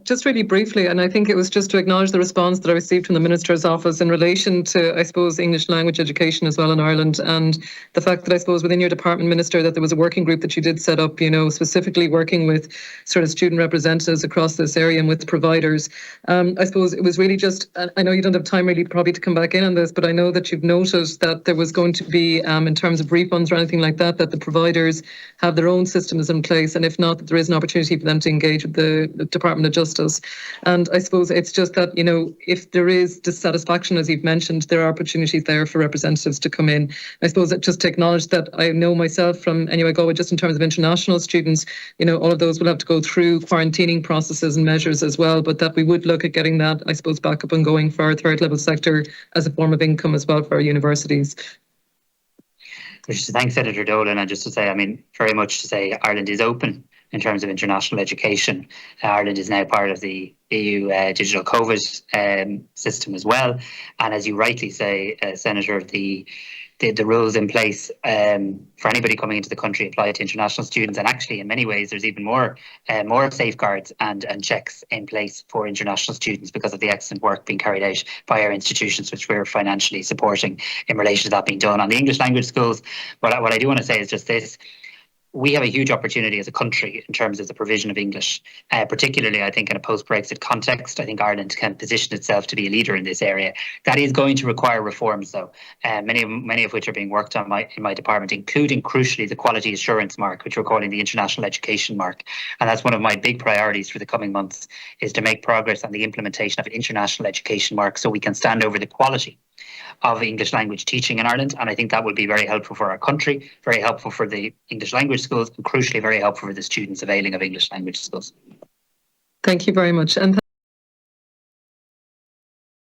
Just really briefly, and I think it was just to acknowledge the response that I received from the Minister's office in relation to, I suppose, English language education as well in Ireland, and the fact that I suppose within your department, Minister, that there was a working group that you did set up, specifically working with sort of student representatives across this area and with providers. I suppose it was really just, I know you don't have time really probably to come back in on this, but I know that you've noted that there was going to be, in terms of refunds or anything like that, that the providers have their own systems in place, and if not, that there is an opportunity for them to engage with the Department of Justice. And I suppose it's just that, if there is dissatisfaction, as you've mentioned, there are opportunities there for representatives to come in. I suppose that just to acknowledge that I know myself from anyway Galway, just in terms of international students, all of those will have to go through quarantining processes and measures as well, but that we would look at getting that, I suppose, back up and going for our third level sector as a form of income as well for our universities. Thanks, Senator Dolan. And just to say, very much to say Ireland is open in terms of international education. Ireland is now part of the EU digital COVID system as well. And as you rightly say, Senator, the rules in place for anybody coming into the country apply to international students. And actually, in many ways, there's even more safeguards and checks in place for international students because of the excellent work being carried out by our institutions, which we're financially supporting in relation to that being done. On the English language schools, what I do want to say is just this. We have a huge opportunity as a country in terms of the provision of English, particularly, I think, in a post-Brexit context. I think Ireland can position itself to be a leader in this area. That is going to require reforms, though, many of which are being worked on in my department, including, crucially, the quality assurance mark, which we're calling the international education mark. And that's one of my big priorities for the coming months, is to make progress on the implementation of an international education mark so we can stand over the quality of English language teaching in Ireland. And I think that would be very helpful for our country, very helpful for the English language schools, and crucially very helpful for the students availing of English language schools. Thank you very much. And